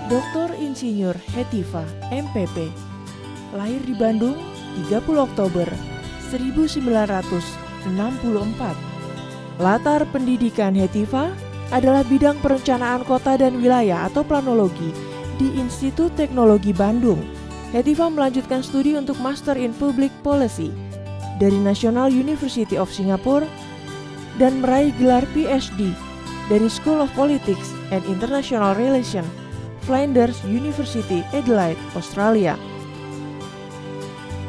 Dr. Insinyur Hetifah, MPP, lahir di Bandung 30 Oktober 1964. Latar pendidikan Hetifah adalah bidang perencanaan kota dan wilayah atau planologi di Institut Teknologi Bandung. Hetifah melanjutkan studi untuk Master in Public Policy dari National University of Singapore dan meraih gelar PhD dari School of Politics and International Relations, Flinders University, Adelaide, Australia.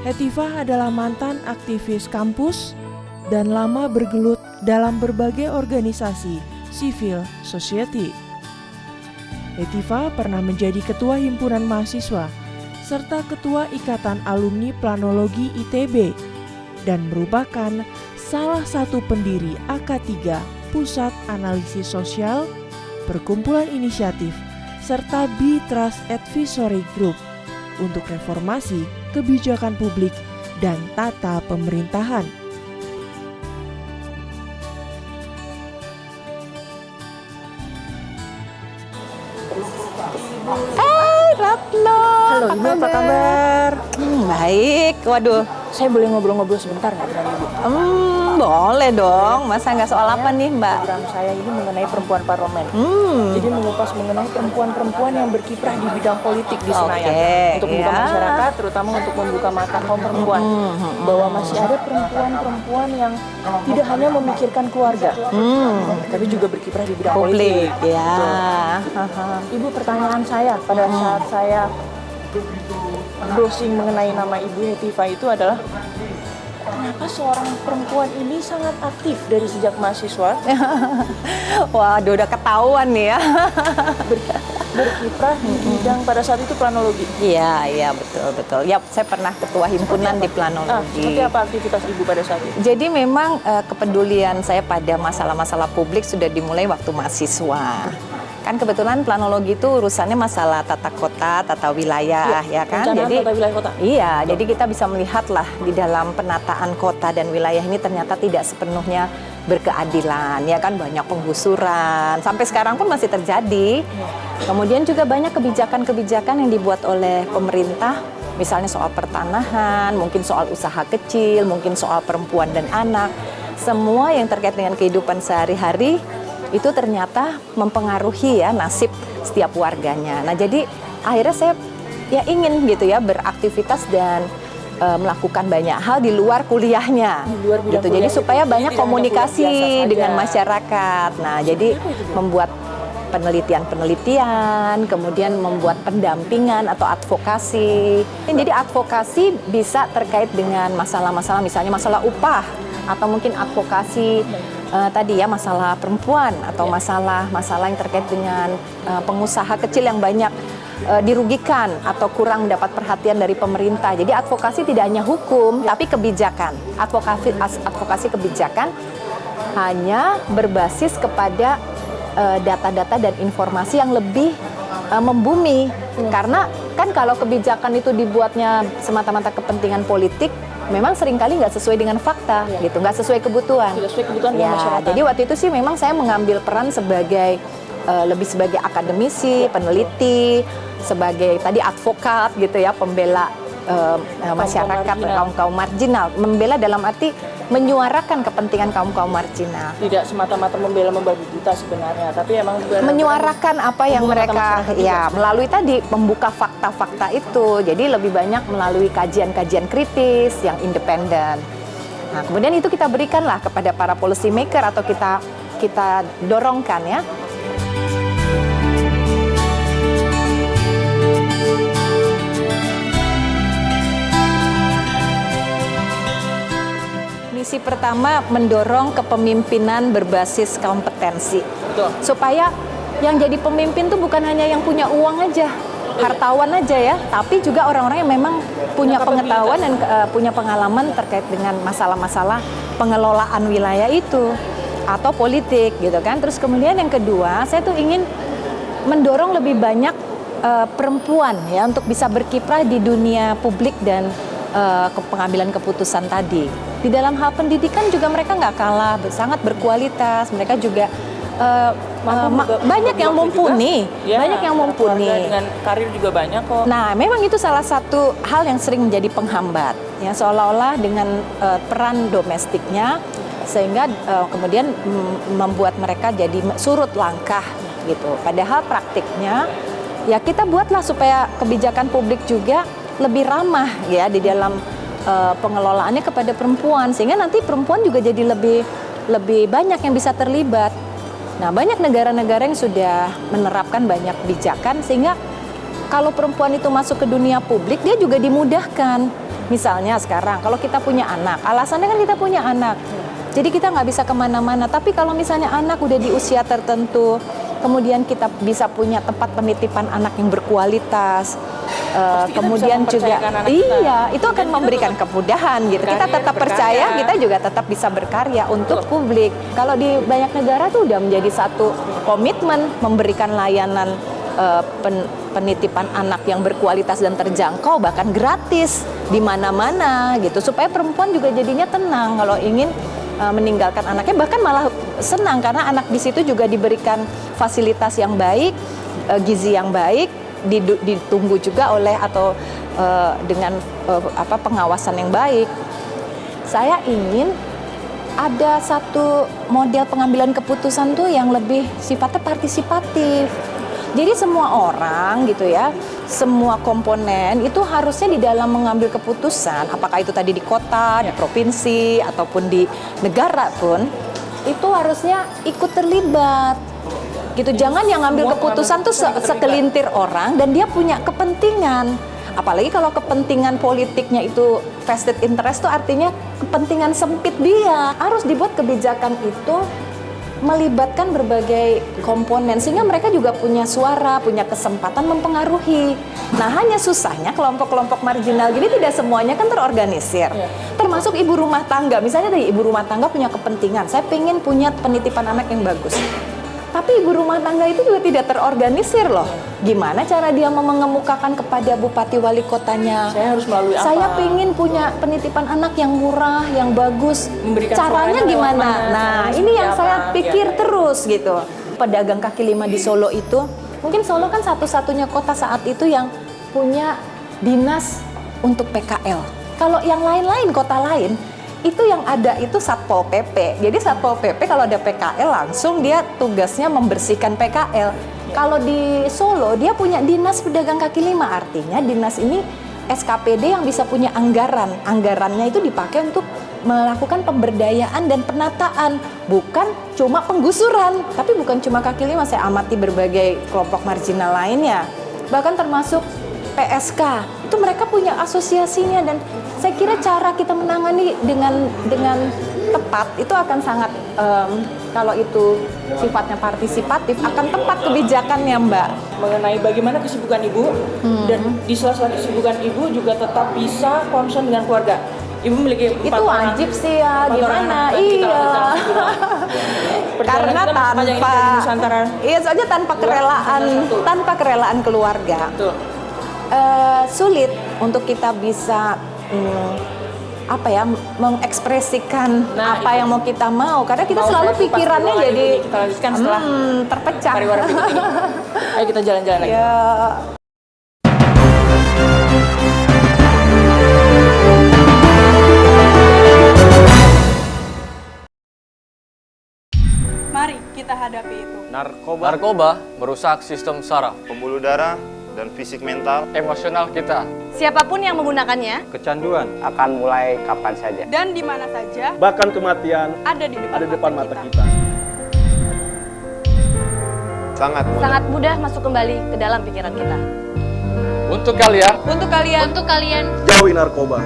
Hetifah adalah mantan aktivis kampus dan lama bergelut dalam berbagai organisasi civil society. Hetifah pernah menjadi ketua himpunan mahasiswa serta ketua Ikatan Alumni Planologi ITB dan merupakan salah satu pendiri AK3 Pusat Analisis Sosial, Perkumpulan Inisiatif, serta B-Trust Advisory Group untuk reformasi kebijakan publik dan tata pemerintahan. Ratno. Halo Ibu, apa kabar? Baik, waduh. Saya boleh ngobrol-ngobrol sebentar nggak dengan Ibu? Boleh dong. Masa nggak soal apa nih, Mbak? Program saya ini mengenai perempuan parlemen. Jadi mengupas mengenai perempuan-perempuan yang berkiprah di bidang politik di Senayan. Untuk membuka masyarakat, terutama untuk membuka mata kaum perempuan. Bahwa masih ada perempuan-perempuan yang tidak hanya memikirkan keluarga, tapi juga berkiprah di bidang politik. Ya. Ibu, pertanyaan saya pada saat saya browsing mengenai nama Ibu Hetifah itu adalah kenapa seorang perempuan ini sangat aktif dari sejak mahasiswa Waduh, udah ketahuan nih ya. berkiprah di bidang pada saat itu planologi. Iya, betul. Ya, saya pernah ketua himpunan di planologi. Seperti apa aktivitas Ibu pada saat itu? Jadi memang kepedulian saya pada masalah-masalah publik sudah dimulai waktu mahasiswa. Kan kebetulan planologi itu urusannya masalah tata kota, tata wilayah, ya kan? Jadi tata wilayah kota. Iya, jadi kita bisa melihatlah di dalam penataan kota dan wilayah ini ternyata tidak sepenuhnya berkeadilan, ya kan? Banyak penggusuran, sampai sekarang pun masih terjadi. Kemudian juga banyak kebijakan-kebijakan yang dibuat oleh pemerintah, misalnya soal pertanahan, mungkin soal usaha kecil, mungkin soal perempuan dan anak. Semua yang terkait dengan kehidupan sehari-hari itu ternyata mempengaruhi ya nasib setiap warganya. Nah, jadi akhirnya saya ya ingin gitu ya beraktivitas dan melakukan banyak hal di luar kuliahnya. Di luar bidang gitu. kuliah Jadi supaya banyak komunikasi dengan saja. masyarakat. Nah, jadi membuat penelitian, kemudian membuat pendampingan atau advokasi. Jadi advokasi bisa terkait dengan masalah-masalah, misalnya masalah upah, atau mungkin advokasi tadi ya masalah perempuan, atau masalah-masalah yang terkait dengan pengusaha kecil yang banyak dirugikan atau kurang mendapat perhatian dari pemerintah. Jadi advokasi tidak hanya hukum, tapi kebijakan. Advokasi kebijakan hanya berbasis kepada data-data dan informasi yang lebih membumi. Karena kan kalau kebijakan itu dibuatnya semata-mata kepentingan politik, memang seringkali nggak sesuai dengan fakta, gitu, nggak sesuai kebutuhan. Tidak sesuai kebutuhan masyarakat. Jadi waktu itu sih memang saya mengambil peran sebagai lebih sebagai akademisi, peneliti, sebagai tadi advokat gitu ya, pembela masyarakat, kaum marginal, membela dalam arti menyuarakan kepentingan kaum marginal. Tidak semata-mata membela membabi buta sebenarnya, tapi emang menyuarakan apa yang mereka ya melalui tadi membuka fakta-fakta itu. Jadi lebih banyak melalui kajian-kajian kritis yang independen. Nah, kemudian itu kita berikanlah kepada para policy maker atau kita dorongkan ya. Misi pertama mendorong kepemimpinan berbasis kompetensi. Betul. Supaya yang jadi pemimpin tuh bukan hanya yang punya uang aja, hartawan aja ya, tapi juga orang-orang yang memang punya pengetahuan dan punya pengalaman terkait dengan masalah-masalah pengelolaan wilayah itu atau politik gitu kan. Terus kemudian yang kedua, saya tuh ingin mendorong lebih banyak perempuan ya untuk bisa berkiprah di dunia publik dan pengambilan keputusan tadi. Di dalam hal pendidikan juga mereka nggak kalah, sangat berkualitas. Mereka juga banyak yang mumpuni, Ya, banyak yang mumpuni. keluarga dengan karir juga banyak kok. Nah, memang itu salah satu hal yang sering menjadi penghambat, ya seolah-olah dengan peran domestiknya sehingga kemudian membuat mereka jadi surut langkah gitu. Padahal praktiknya ya kita buatlah supaya kebijakan publik juga lebih ramah ya di dalam pengelolaannya kepada perempuan sehingga nanti perempuan juga jadi lebih banyak yang bisa terlibat. Nah, banyak negara-negara yang sudah menerapkan banyak kebijakan sehingga kalau perempuan itu masuk ke dunia publik dia juga dimudahkan. Misalnya sekarang kalau kita punya anak, alasannya kan kita punya anak. Jadi kita nggak bisa kemana-mana. Tapi kalau misalnya anak udah di usia tertentu, kemudian kita bisa punya tempat penitipan anak yang berkualitas. Kemudian juga iya itu akan memberikan kemudahan gitu. Kita tetap percaya, kita juga tetap bisa berkarya untuk publik. Kalau di banyak negara tuh udah menjadi satu komitmen memberikan layanan penitipan anak yang berkualitas dan terjangkau bahkan gratis di mana-mana gitu supaya perempuan juga jadinya tenang kalau ingin meninggalkan anaknya, bahkan malah senang karena anak di situ juga diberikan fasilitas yang baik, gizi yang baik, ditunggu juga oleh atau dengan pengawasan yang baik. Saya ingin ada satu model pengambilan keputusan tuh yang lebih sifatnya partisipatif. Jadi semua orang gitu ya, semua komponen itu harusnya di dalam mengambil keputusan, apakah itu tadi di kota, di provinsi, ataupun di negara pun, itu harusnya ikut terlibat. Gitu, jangan yang ngambil keputusan tuh sekelintir orang dan dia punya kepentingan. Apalagi kalau kepentingan politiknya itu vested interest tuh artinya kepentingan sempit dia. Harus dibuat kebijakan itu melibatkan berbagai komponen sehingga mereka juga punya suara, punya kesempatan mempengaruhi. Nah, hanya susahnya kelompok-kelompok marginal gini tidak semuanya kan terorganisir. Termasuk ibu rumah tangga. Misalnya dari ibu rumah tangga punya kepentingan, saya pengen punya penitipan anak yang bagus. Tapi ibu rumah tangga itu juga tidak terorganisir loh. Gimana cara dia mengemukakan kepada bupati wali kotanya? Saya harus melalui apa? Saya pengen punya penitipan anak yang murah, yang bagus. Memberikan Caranya gimana? Nah, ini yang saya pikir terus gitu. Pedagang kaki lima di Solo itu, mungkin Solo kan satu-satunya kota saat itu yang punya dinas untuk PKL. Kalau yang lain-lain, kota lain, itu yang ada itu Satpol PP. Jadi Satpol PP kalau ada PKL langsung dia tugasnya membersihkan PKL. Kalau di Solo dia punya dinas pedagang kaki lima, artinya dinas ini SKPD yang bisa punya anggaran. Anggarannya itu dipakai untuk melakukan pemberdayaan dan penataan, bukan cuma penggusuran. Tapi bukan cuma kaki lima, saya amati berbagai kelompok marginal lainnya. Bahkan termasuk PSK, itu mereka punya asosiasinya dan saya kira cara kita menangani dengan tepat itu akan sangat kalau itu sifatnya partisipatif akan tepat kebijakannya, Mbak. Mengenai bagaimana kesibukan ibu dan di sela-sela kesibukan ibu juga tetap bisa concern dengan keluarga. Ibu memiliki 4 itu wajib sih ya, gimana? Iya. Karena soalnya tanpa kerelaan keluarga. Betul. Sulit untuk kita bisa mengekspresikan apa yang mau kita mau karena kita selalu pikirannya jadi kita lanjutkan setelah terpecah. pariwara berikut ini. Ayo kita jalan-jalan lagi. Ya. Mari kita hadapi itu. Narkoba merusak sistem saraf, pembuluh darah, dan fisik mental. emosional kita. Siapapun yang menggunakannya Kecanduan akan mulai kapan saja. dan di mana saja bahkan kematian ada di depan mata kita. Sangat mudah. Sangat mudah masuk kembali ke dalam pikiran kita. Untuk kalian, Untuk kalian Jauhi narkoba.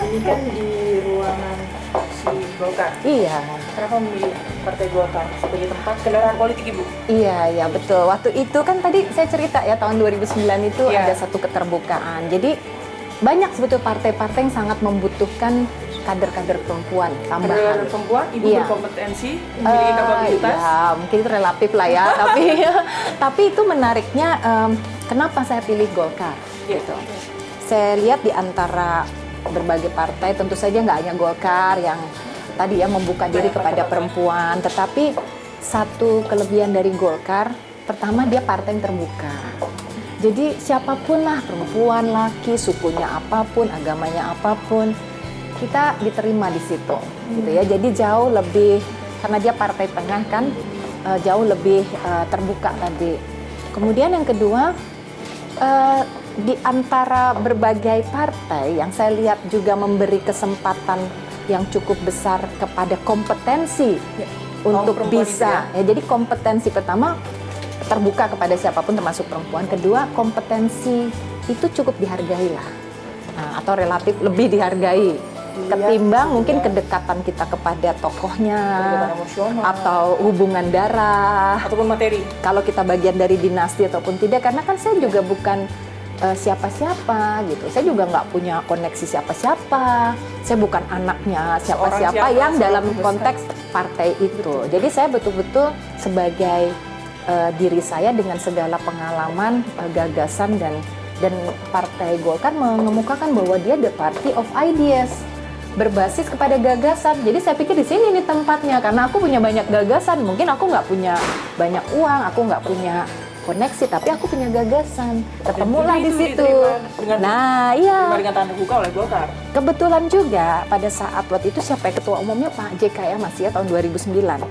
Ini kan di ruangan si Golkar. Iya. Kenapa memilih Partai Golkar sebagai tempat kendaraan politik ibu? Iya, betul. Waktu itu kan tadi saya cerita ya tahun 2009 itu Iya. ada satu keterbukaan. Jadi banyak sebetulnya partai-partai yang sangat membutuhkan kader-kader perempuan tambahan. Kader perempuan, ibu Iya. berkompetensi, memiliki kapabilitas. Ya, mungkin itu relatif lah ya, tapi itu menariknya kenapa saya pilih Golkar gitu. Saya lihat di antara berbagai partai, tentu saja nggak hanya Golkar yang tadi ya membuka diri kepada perempuan, tetapi satu kelebihan dari Golkar, pertama dia partai yang terbuka. Jadi siapapun lah, perempuan, laki, sukunya apapun, agamanya apapun, kita diterima di situ, gitu ya. Jadi jauh lebih, karena dia partai tengah kan, jauh lebih terbuka tadi. Kemudian yang kedua, di antara berbagai partai yang saya lihat juga memberi kesempatan yang cukup besar kepada kompetensi untuk bisa. Ya, jadi kompetensi pertama terbuka kepada siapapun termasuk perempuan. Kedua, kompetensi itu cukup dihargai lah, atau relatif lebih dihargai ketimbang mungkin kedekatan kita kepada tokohnya Kedekatan emosional. atau hubungan darah Ataupun materi. kalau kita bagian dari dinasti ataupun tidak, karena kan saya juga bukan siapa-siapa gitu. Saya juga nggak punya koneksi siapa-siapa. Saya bukan anaknya siapa-siapa Seorang siapa, yang dalam seorang konteks partai itu. Jadi saya betul-betul sebagai diri saya dengan segala pengalaman, gagasan dan Partai Golkar mengemukakan bahwa dia the party of ideas, berbasis kepada gagasan. Jadi saya pikir di sini nih tempatnya, karena aku punya banyak gagasan. Mungkin aku nggak punya banyak uang, aku nggak punya koneksi, tapi aku punya gagasan. Ketemulah di Itu situ. diterima Nah, iya. Dengan tanda buka oleh Golkar. Kebetulan juga pada saat waktu itu siapa ya, ketua umumnya Pak JK ya, masih ya tahun 2009.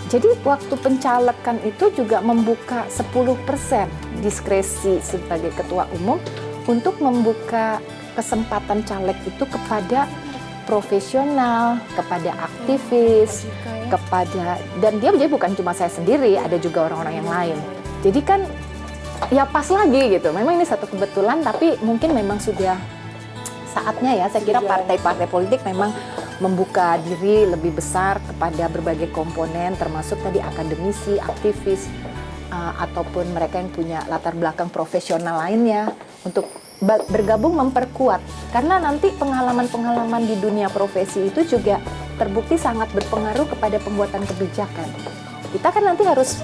Jadi waktu pencalekan itu juga membuka 10% diskresi sebagai ketua umum untuk membuka kesempatan caleg itu kepada profesional, kepada aktivis, kepada, dan dia jadi bukan cuma saya sendiri, ada juga orang-orang yang lain. Jadi kan ya pas lagi gitu. Memang ini satu kebetulan, tapi mungkin memang sudah saatnya ya. Saya kira partai-partai politik memang membuka diri lebih besar kepada berbagai komponen, termasuk tadi akademisi, aktivis, ataupun mereka yang punya latar belakang profesional lainnya untuk bergabung memperkuat. Karena nanti pengalaman-pengalaman di dunia profesi itu juga terbukti sangat berpengaruh kepada pembuatan kebijakan. Kita kan nanti harus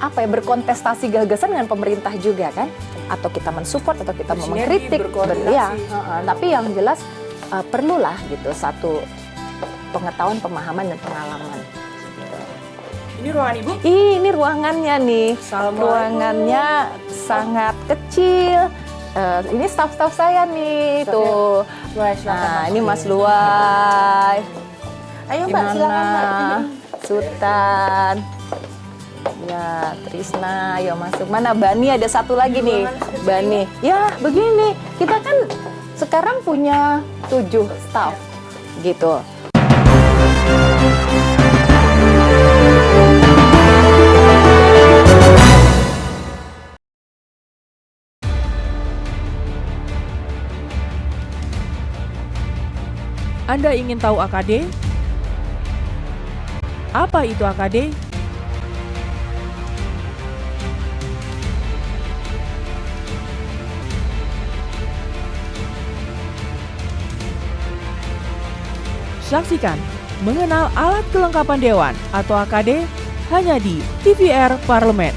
berkontestasi gagasan dengan pemerintah juga kan, atau kita mensupport atau kita mengkritik, tapi yang jelas perlulah gitu satu pengetahuan, pemahaman dan pengalaman. Ini ruangan Ibu? Ini ruangannya nih, Assalamualaikum. ruangannya sangat kecil. Ini staf-staf saya nih, tuh. Luai, silakan Nah, masuk. ini Mas Luai. Ayo Mbak, silakan Mbak. Gimana? Sultan. Ya, Trisna, ayo masuk. Mana Bani, ada satu lagi nih. Bani. Ya, begini. Kita kan sekarang punya 7 staff gitu. Anda ingin tahu AKD? Apa itu AKD? Saksikan Mengenal Alat Kelengkapan Dewan atau AKD hanya di TVR Parlemen.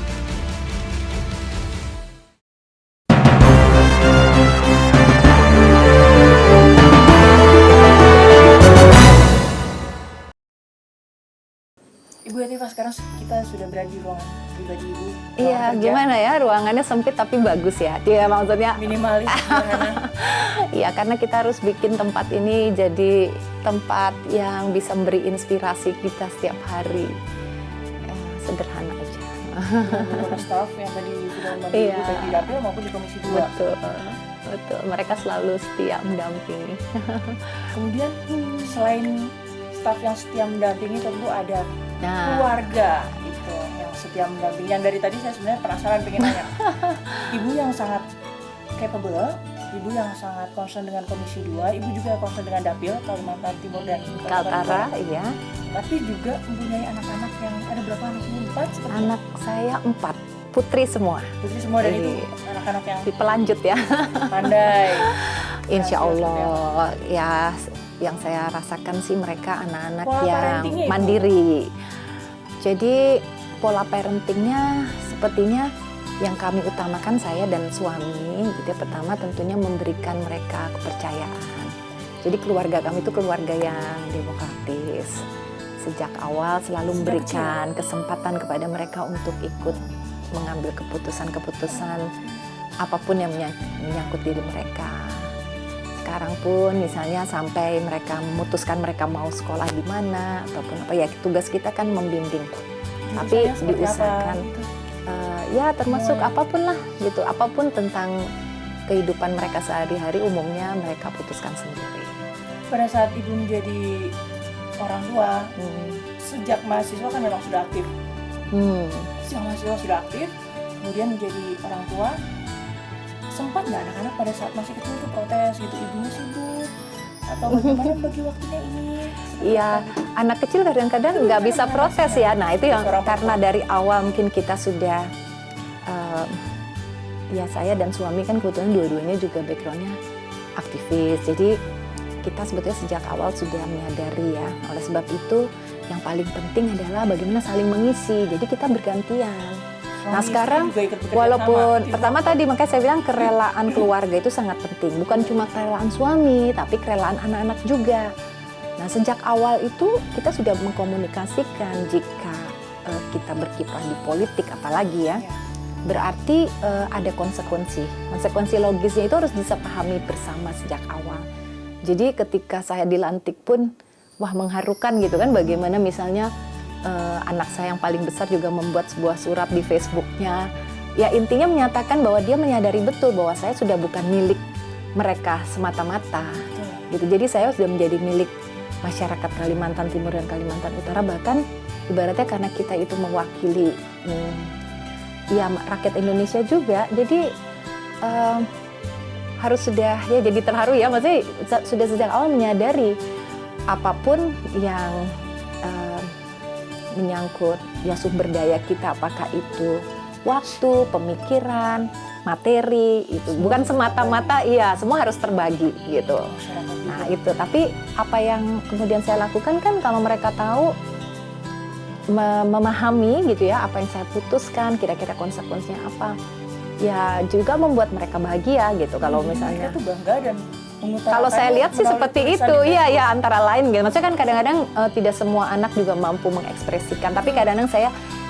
Ibu Hetiva, sekarang kita sudah berada di ruangan pribadi Ibu. Iya, Ruangan kerja. gimana ya, ruangannya sempit tapi bagus ya. Dia maksudnya Minimalis, sederhana. ya karena kita harus bikin tempat ini jadi tempat yang bisa memberi inspirasi kita setiap hari. Sederhana aja. Beberapa staf yang tadi sudah membantu Iya. Ibu baik di dapil maupun di Komisi 2. Betul. Betul, mereka selalu setia mendampingi. Kemudian selain staf yang setia mendampingi, tentu ada Nah, keluarga itu yang setia mendampingi. Yang dari tadi saya sebenarnya penasaran, pengen nanya. Ibu yang sangat capable, ibu yang sangat concern dengan Komisi 2, ibu juga concern dengan dapil Kalimantan Timur dan Kaltara, iya. Tapi juga mempunyai anak-anak yang ada berapa anak? 4 seperti Anak saya 4, putri semua. Putri semua, dan itu Iya. anak-anak yang Di pelanjut ya. pandai. Insya Allah ya yang saya rasakan sih mereka anak-anak Pola yang parentingnya itu? mandiri. Jadi pola parentingnya sepertinya yang kami utamakan saya dan suami, gitu ya. Pertama tentunya memberikan mereka kepercayaan. Jadi keluarga kami itu keluarga yang demokratis. Sejak awal selalu memberikan kesempatan kepada mereka untuk ikut mengambil keputusan-keputusan apapun yang menyangkut diri mereka. Sekarang pun misalnya sampai mereka memutuskan mereka mau sekolah di mana ataupun apa ya, tugas kita kan membimbing. Tapi diusahakan ya termasuk apapun lah gitu, apapun tentang kehidupan mereka sehari-hari umumnya mereka putuskan sendiri. Pada saat ibu menjadi orang tua, sejak mahasiswa kan memang sudah aktif. Sejak mahasiswa sudah aktif, kemudian menjadi orang tua, sempat nggak anak-anak pada saat masih kecil tuh protes gitu, ibunya sibuk atau bagaimana bagi waktunya ini? Iya, anak kecil kadang-kadang nggak bisa protes ya. Nah itu yang karena dari awal mungkin kita sudah ya saya dan suami kan kebetulan dua-duanya juga backgroundnya aktivis. Jadi kita sebetulnya sejak awal sudah menyadari ya. Oleh sebab itu yang paling penting adalah bagaimana saling mengisi. Jadi kita bergantian. Nah sekarang walaupun pertama tadi makanya saya bilang kerelaan keluarga itu sangat penting. Bukan cuma kerelaan suami, tapi kerelaan anak-anak juga. Nah sejak awal itu kita sudah mengkomunikasikan jika kita berkiprah di politik apalagi ya. Berarti ada konsekuensi. Konsekuensi logisnya itu harus bisa pahami bersama sejak awal. Jadi ketika saya dilantik pun wah mengharukan gitu kan, bagaimana misalnya anak saya yang paling besar juga membuat sebuah surat di Facebooknya. Ya intinya menyatakan bahwa dia menyadari betul bahwa saya sudah bukan milik mereka semata-mata. Gitu. Jadi saya sudah menjadi milik masyarakat Kalimantan Timur dan Kalimantan Utara, bahkan ibaratnya karena kita itu mewakili ya rakyat Indonesia juga. Jadi harus sudah ya jadi terharu ya, maksudnya sudah sejak awal menyadari apapun yang menyangkut ya sumber daya kita, apakah itu waktu, pemikiran, materi, itu bukan semata-mata iya semua harus terbagi gitu. Nah itu, tapi apa yang kemudian saya lakukan kan kalau mereka tahu memahami gitu ya apa yang saya putuskan, kira-kira konsekuensinya apa, ya juga membuat mereka bahagia gitu. Kalau misalnya mereka tuh bangga dan kalau saya lihat sih seperti itu, iya ya antara lain gitu. Maksudnya kan kadang-kadang tidak semua anak juga mampu mengekspresikan, tapi kadang-kadang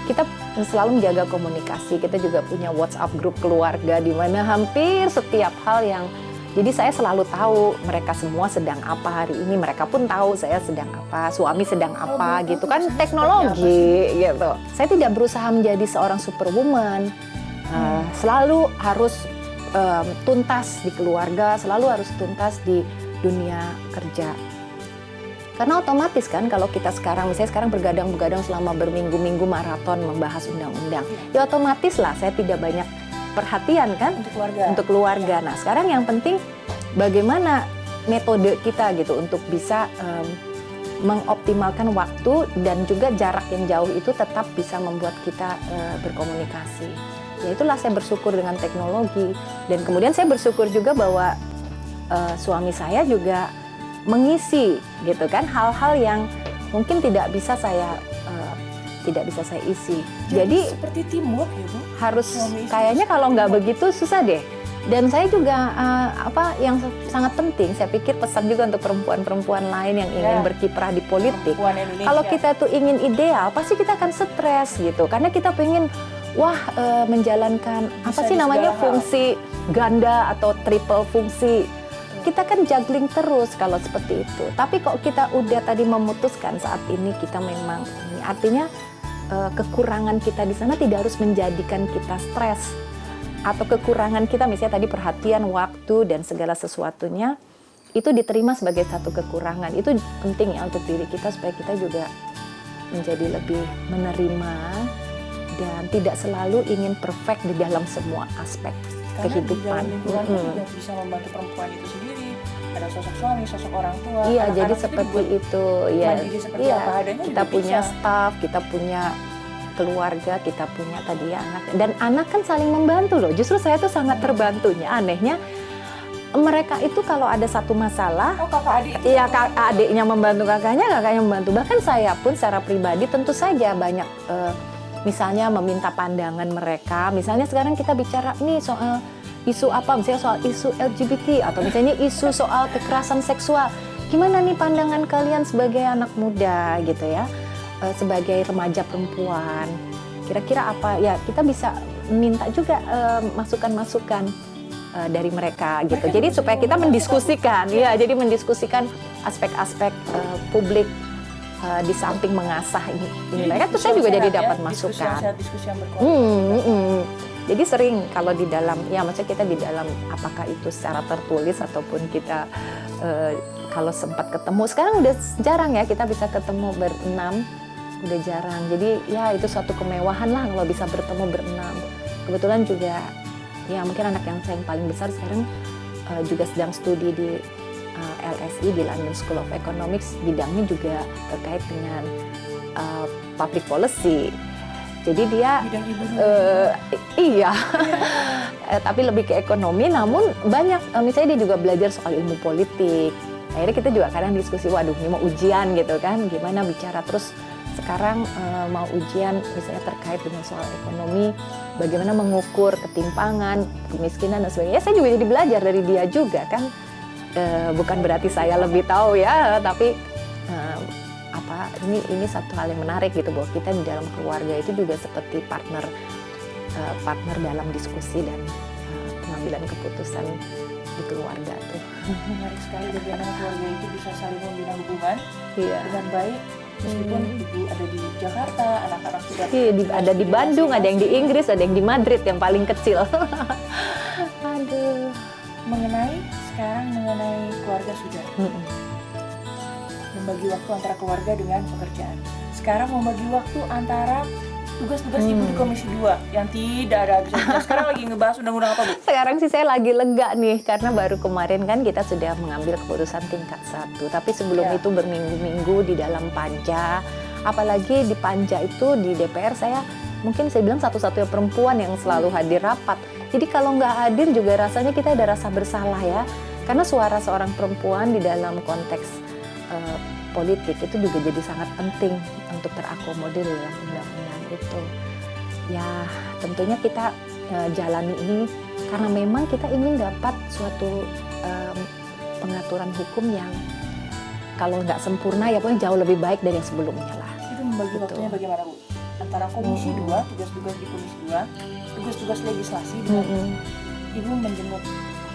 kita selalu menjaga komunikasi. Kita juga punya WhatsApp grup keluarga di mana hampir setiap hal yang, jadi saya selalu tahu mereka semua sedang apa hari ini. Mereka pun tahu saya sedang apa, suami sedang apa gitu kan, teknologi gitu. Saya tidak berusaha menjadi seorang superwoman. Selalu harus tuntas di keluarga, selalu harus tuntas di dunia kerja. Karena otomatis kan kalau kita misalnya sekarang bergadang-begadang selama berminggu-minggu maraton membahas undang-undang, ya otomatis lah saya tidak banyak perhatian kan untuk keluarga. Nah sekarang yang penting bagaimana metode kita gitu untuk bisa mengoptimalkan waktu dan juga jarak yang jauh itu tetap bisa membuat kita berkomunikasi. Ya itulah saya bersyukur dengan teknologi, dan kemudian saya bersyukur juga bahwa suami saya juga mengisi gitu kan hal-hal yang mungkin tidak bisa saya isi. Jadi seperti teamwork ya Bu. Harus kayaknya kalau nggak begitu susah deh. Dan saya juga yang sangat penting, saya pikir pesan juga untuk perempuan-perempuan lain yang ingin berkiprah di politik. Kalau kita tuh ingin ideal, pasti kita akan stres gitu. Karena kita pengen menjalankan fungsi ganda atau triple fungsi. Kita kan juggling terus kalau seperti itu. Tapi kok kita udah tadi memutuskan saat ini kita memang ini, artinya kekurangan kita di sana tidak harus menjadikan kita stres. Atau kekurangan kita misalnya tadi perhatian, waktu dan segala sesuatunya itu diterima sebagai satu kekurangan. Itu penting ya untuk diri kita supaya kita juga menjadi lebih menerima dan tidak selalu ingin perfect di dalam semua aspek kehidupan. Karena di dalam lingkungan juga bisa membantu perempuan itu sendiri. Ada sosok suami, sosok orang tua. Iya, jadi seperti itu. Ya, iya. Apa adanya kita punya staff, kita punya keluarga, kita punya tadi ya anak. Dan anak kan saling membantu loh. Justru saya tuh sangat terbantunya. Anehnya mereka itu kalau ada satu masalah, Oh, kakak adik. iya adiknya membantu kakaknya membantu. Bahkan saya pun secara pribadi tentu saja banyak misalnya meminta pandangan mereka. Misalnya sekarang kita bicara nih soal isu apa, misalnya soal isu LGBT atau misalnya isu soal kekerasan seksual. Gimana nih pandangan kalian sebagai anak muda gitu ya, sebagai remaja perempuan? Kira-kira apa ya, kita bisa minta juga masukan-masukan dari mereka gitu. Jadi supaya kita mendiskusikan, ya, jadi mendiskusikan aspek-aspek publik di samping mengasah ini mereka. Terus saya juga jadi dapat masukan. Diskusi yang berkualitas. Jadi sering kalau di dalam, ya maksudnya kita di dalam, apakah itu secara tertulis ataupun kita kalau sempat ketemu. Sekarang udah jarang ya kita bisa ketemu berenam, udah jarang. Jadi ya itu suatu kemewahan lah kalau bisa bertemu berenam. Kebetulan juga ya mungkin anak yang saya yang paling besar sekarang juga sedang studi di LSE, di London School of Economics, bidangnya juga terkait dengan public policy. Jadi dia iya, tapi lebih ke ekonomi. Namun banyak, misalnya dia juga belajar soal ilmu politik. Akhirnya kita juga kadang diskusi, waduh ini mau ujian gitu kan, gimana bicara. Terus sekarang mau ujian misalnya terkait dengan soal ekonomi, bagaimana mengukur ketimpangan, kemiskinan dan sebagainya. Saya juga jadi belajar dari dia juga kan. Bukan berarti saya lebih tahu ya, tapi ini satu hal yang menarik gitu, bahwa kita di dalam keluarga itu juga seperti partner dalam diskusi dan pengambilan keputusan di keluarga tuh. Menarik sekali bagaimana keluarga itu bisa saling membina hubungan dengan baik. Meskipun ibu ada di Jakarta, anak-anak sudah ada di Bandung, ada yang di Inggris, ada yang di Madrid yang paling kecil. Aduh. Mengenai keluarga sudah. Membagi waktu antara keluarga dengan pekerjaan. Sekarang membagi waktu antara tugas-tugas ibu di Komisi 2 yang tidak ada habisnya. Sekarang lagi ngebahas undang-undang apa, Bu? Sekarang sih saya lagi lega nih, karena baru kemarin kan kita sudah mengambil keputusan tingkat 1. Tapi sebelum itu berminggu-minggu di dalam panja, apalagi di panja itu di DPR saya bilang satu-satunya perempuan yang selalu hadir rapat. Jadi kalau nggak hadir juga rasanya kita ada rasa bersalah ya, karena suara seorang perempuan di dalam konteks politik itu juga jadi sangat penting untuk terakomodir dalam undang-undang itu. Ya tentunya kita jalani ini karena memang kita ingin dapat suatu pengaturan hukum yang kalau nggak sempurna ya pokoknya jauh lebih baik dari yang sebelumnya lah. Itu membagi waktunya bagaimana, Bu? Antara Komisi 2, tugas-tugas di Komisi 2, tugas-tugas legislasi dengan Ibu menjenguk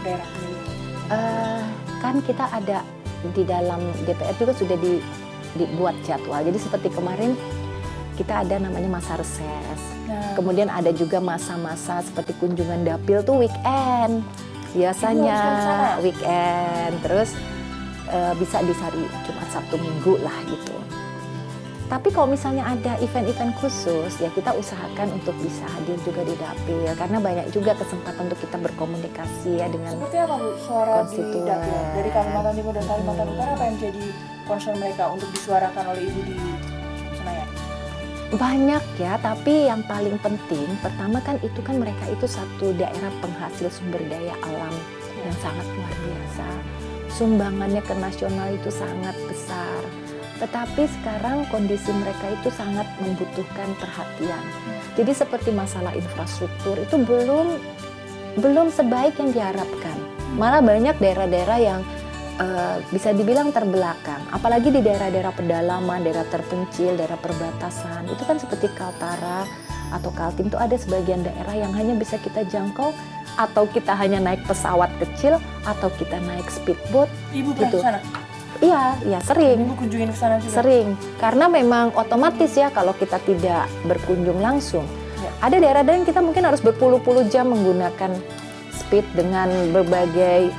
daerah pemilihan. Kan kita ada di dalam DPR juga sudah dibuat jadwal. Jadi seperti kemarin kita ada namanya masa reses. Kemudian ada juga masa-masa seperti kunjungan dapil tuh weekend. Biasanya weekend. Terus bisa di hari Jumat, Sabtu, Minggu lah gitu. Tapi kalau misalnya ada event-event khusus, ya kita usahakan untuk bisa hadir juga di dapil. Karena banyak juga kesempatan untuk kita berkomunikasi ya dengan seperti apa, Bu, suara di konstituen. dapil? Dari Kalimantan Timur dan Kalimantan Utara, apa yang jadi concern mereka untuk disuarakan oleh Ibu di Senayan? Banyak ya, tapi yang paling penting, pertama kan itu kan mereka itu satu daerah penghasil sumber daya alam yang sangat luar biasa. Sumbangannya ke nasional itu sangat besar. Tetapi sekarang kondisi mereka itu sangat membutuhkan perhatian. Jadi seperti masalah infrastruktur itu belum sebaik yang diharapkan. Malah banyak daerah-daerah yang bisa dibilang terbelakang. Apalagi di daerah-daerah pedalaman, daerah terpencil, daerah perbatasan. Itu kan seperti Kaltara atau Kaltim itu ada sebagian daerah yang hanya bisa kita jangkau atau kita hanya naik pesawat kecil atau kita naik speedboat. Ibu pernah gitu. ke sana? Iya sering. Ibu kunjungin ke sana juga? Sering, karena memang otomatis ya kalau kita tidak berkunjung langsung. Ada daerah-daerah yang kita mungkin harus berpuluh-puluh jam menggunakan speed dengan berbagai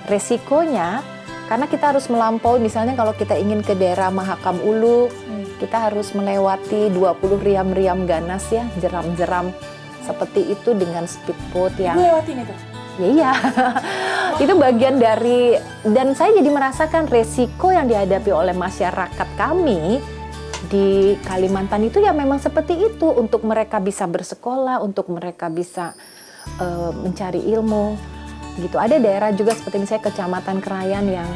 resikonya. Karena kita harus melampaui, misalnya kalau kita ingin ke daerah Mahakam Ulu, kita harus melewati 20 riam-riam ganas ya, jeram-jeram seperti itu dengan speedboat yang... Ibu lewatin itu? Ya iya, itu bagian dari, dan saya jadi merasakan resiko yang dihadapi oleh masyarakat kami di Kalimantan itu ya memang seperti itu. Untuk mereka bisa bersekolah, untuk mereka bisa mencari ilmu, gitu. Ada daerah juga seperti misalnya Kecamatan Krayan yang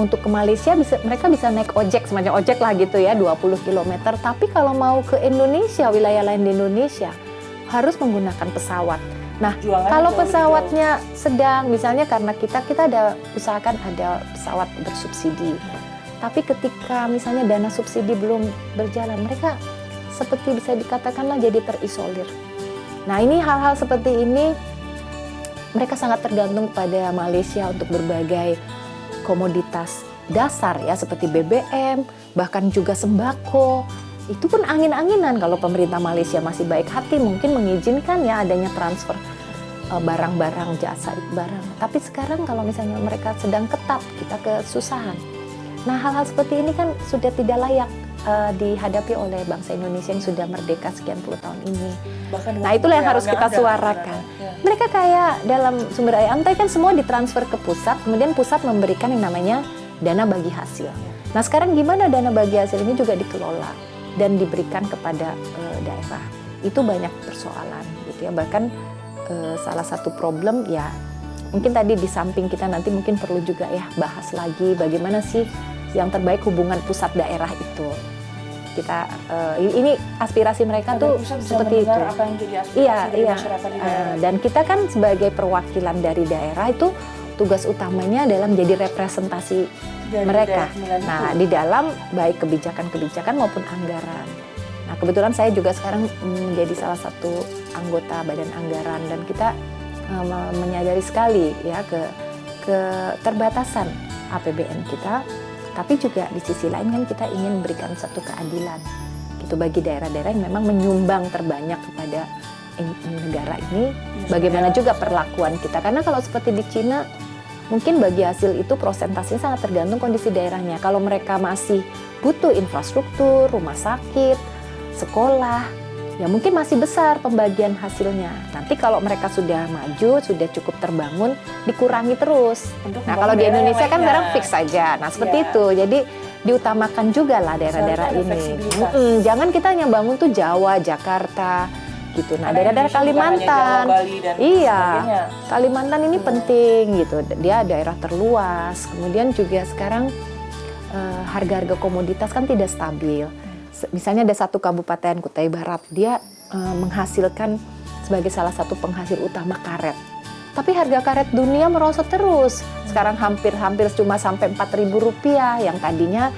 untuk ke Malaysia mereka bisa naik ojek, semacam ojek lah gitu ya, 20 km. Tapi kalau mau ke Indonesia, wilayah lain di Indonesia, harus menggunakan pesawat. Nah, kalau pesawatnya sedang, misalnya karena kita ada usahakan ada pesawat bersubsidi. Tapi ketika misalnya dana subsidi belum berjalan, mereka seperti bisa dikatakanlah jadi terisolir. Nah, ini hal-hal seperti ini mereka sangat tergantung pada Malaysia untuk berbagai komoditas dasar ya, seperti BBM, bahkan juga sembako. Itu pun angin-anginan kalau pemerintah Malaysia masih baik hati mungkin mengizinkan ya adanya transfer barang-barang, jasa barang. Tapi sekarang kalau misalnya mereka sedang ketat, kita kesusahan. Nah, hal-hal seperti ini kan sudah tidak layak dihadapi oleh bangsa Indonesia yang sudah merdeka sekian puluh tahun ini. Nah, itulah yang harus kita suarakan. Mereka kayak dalam sumber daya antai kan semua ditransfer ke pusat, kemudian pusat memberikan yang namanya dana bagi hasil. Nah, sekarang gimana dana bagi hasil ini juga dikelola dan diberikan kepada daerah. Itu banyak persoalan gitu ya. Bahkan salah satu problem ya, mungkin tadi di samping kita nanti mungkin perlu juga ya bahas lagi bagaimana sih yang terbaik hubungan pusat daerah itu. Kita ini aspirasi mereka tuh seperti itu. Apa yang jadi aspirasi dari masyarakat di daerah. Dan kita kan sebagai perwakilan dari daerah itu tugas utamanya adalah menjadi representasi dari mereka. Nah, di dalam baik kebijakan-kebijakan maupun anggaran. Nah, kebetulan saya juga sekarang menjadi salah satu anggota Badan Anggaran dan kita menyadari sekali ya keterbatasan APBN kita. Tapi juga di sisi lain kan kita ingin memberikan satu keadilan gitu bagi daerah-daerah yang memang menyumbang terbanyak kepada negara ini. Bagaimana juga perlakuan kita, karena kalau seperti di Cina mungkin bagi hasil itu prosentasenya sangat tergantung kondisi daerahnya. Kalau mereka masih butuh infrastruktur, rumah sakit, sekolah, ya mungkin masih besar pembagian hasilnya. Nanti kalau mereka sudah maju, sudah cukup terbangun, dikurangi terus. Nah, kalau di Indonesia kan sekarang fix saja. Nah, seperti itu. Jadi diutamakan juga lah daerah-daerah ini. Jangan kita hanya bangun tuh Jawa, Jakarta gitu. Nah, daerah-daerah Kalimantan. Kalimantan ini penting gitu. Dia daerah terluas. Kemudian juga sekarang harga-harga komoditas kan tidak stabil. Misalnya ada satu kabupaten Kutai Barat, dia menghasilkan sebagai salah satu penghasil utama karet. Tapi harga karet dunia merosot terus. Sekarang hampir cuma sampai Rp4.000 yang tadinya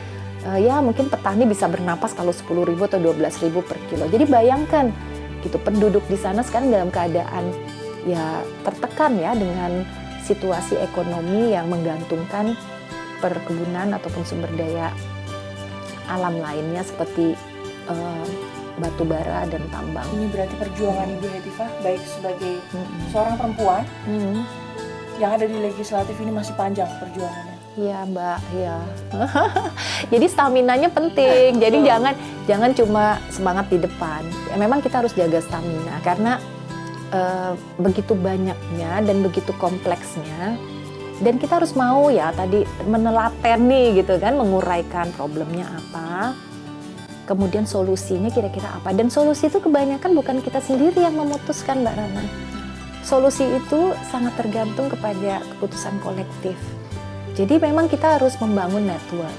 ya mungkin petani bisa bernapas kalau Rp10.000 atau Rp12.000 per kilo. Jadi bayangkan gitu, penduduk di sana sekarang dalam keadaan ya tertekan ya dengan situasi ekonomi yang menggantungkan perkebunan ataupun sumber daya alam lainnya seperti batu bara dan tambang. Ini berarti perjuangan Ibu Hetifah baik sebagai seorang perempuan yang ada di legislatif ini masih panjang perjuangannya. Iya Mbak, iya. Jadi staminanya penting. Jadi jangan cuma semangat di depan. Ya, memang kita harus jaga stamina karena begitu banyaknya dan begitu kompleksnya. Dan kita harus mau ya tadi menelateni gitu kan, menguraikan problemnya apa, kemudian solusinya kira-kira apa. Dan solusi itu kebanyakan bukan kita sendiri yang memutuskan Mbak Rana. Solusi itu sangat tergantung kepada keputusan kolektif. Jadi memang kita harus membangun network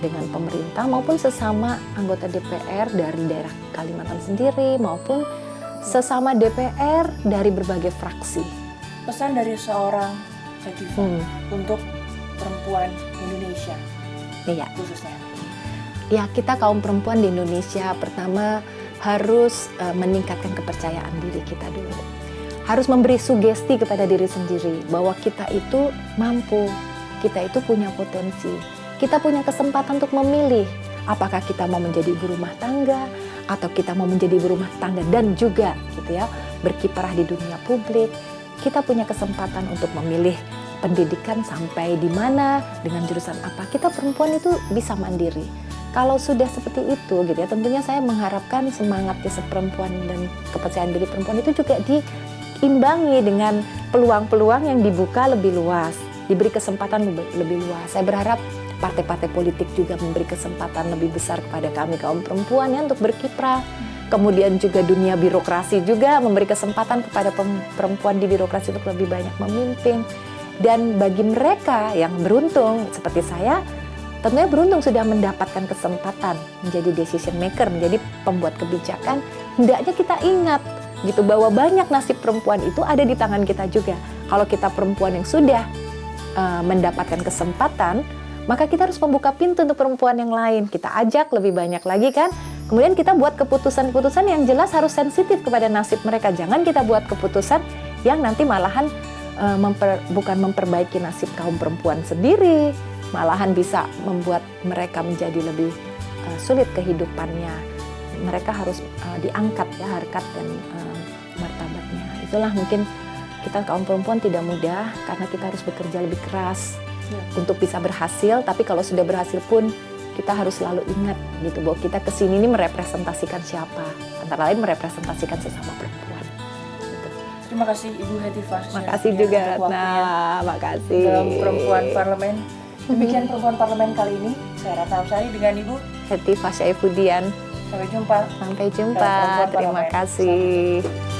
dengan pemerintah maupun sesama anggota DPR dari daerah Kalimantan sendiri maupun sesama DPR dari berbagai fraksi. Pesan dari seorang Hetifah untuk perempuan Indonesia khususnya. Ya, kita kaum perempuan di Indonesia pertama harus meningkatkan kepercayaan diri kita dulu. Harus memberi sugesti kepada diri sendiri bahwa kita itu mampu, kita itu punya potensi, kita punya kesempatan untuk memilih apakah kita mau menjadi ibu rumah tangga atau kita mau menjadi ibu rumah tangga dan juga gitu ya berkiprah di dunia publik. Kita punya kesempatan untuk memilih pendidikan sampai di mana, dengan jurusan apa. Kita perempuan itu bisa mandiri. Kalau sudah seperti itu gitu ya, tentunya saya mengharapkan semangatnya seperempuan dan kepercayaan diri perempuan itu juga diimbangi dengan peluang-peluang yang dibuka lebih luas, diberi kesempatan lebih luas. Saya berharap partai-partai politik juga memberi kesempatan lebih besar kepada kami kaum perempuan ya untuk berkiprah. Kemudian juga dunia birokrasi juga memberi kesempatan kepada perempuan di birokrasi untuk lebih banyak memimpin. Dan bagi mereka yang beruntung seperti saya, tentunya beruntung sudah mendapatkan kesempatan menjadi decision maker, menjadi pembuat kebijakan. Hendaknya kita ingat gitu bahwa banyak nasib perempuan itu ada di tangan kita juga. Kalau kita perempuan yang sudah mendapatkan kesempatan, maka kita harus membuka pintu untuk perempuan yang lain. Kita ajak lebih banyak lagi kan. Kemudian kita buat keputusan-keputusan yang jelas harus sensitif kepada nasib mereka. Jangan kita buat keputusan yang nanti malahan bukan memperbaiki nasib kaum perempuan sendiri, malahan bisa membuat mereka menjadi lebih sulit kehidupannya. Mereka harus diangkat ya harkat dan martabatnya. Itulah mungkin kita kaum perempuan tidak mudah karena kita harus bekerja lebih keras untuk bisa berhasil. Tapi kalau sudah berhasil pun kita harus selalu ingat gitu bahwa kita kesini ini merepresentasikan siapa, antara lain merepresentasikan sesama perempuan. Terima kasih Ibu Hetifah. Makasih juga Ratna, makasih. Dalam Perempuan Parlemen. Demikian Perempuan Parlemen kali ini. Saya Ratna Amsari dengan Ibu Hetifah Syaifudian. Sampai jumpa. Sampai jumpa. Dalam Perempuan Terima Parlemen. kasih.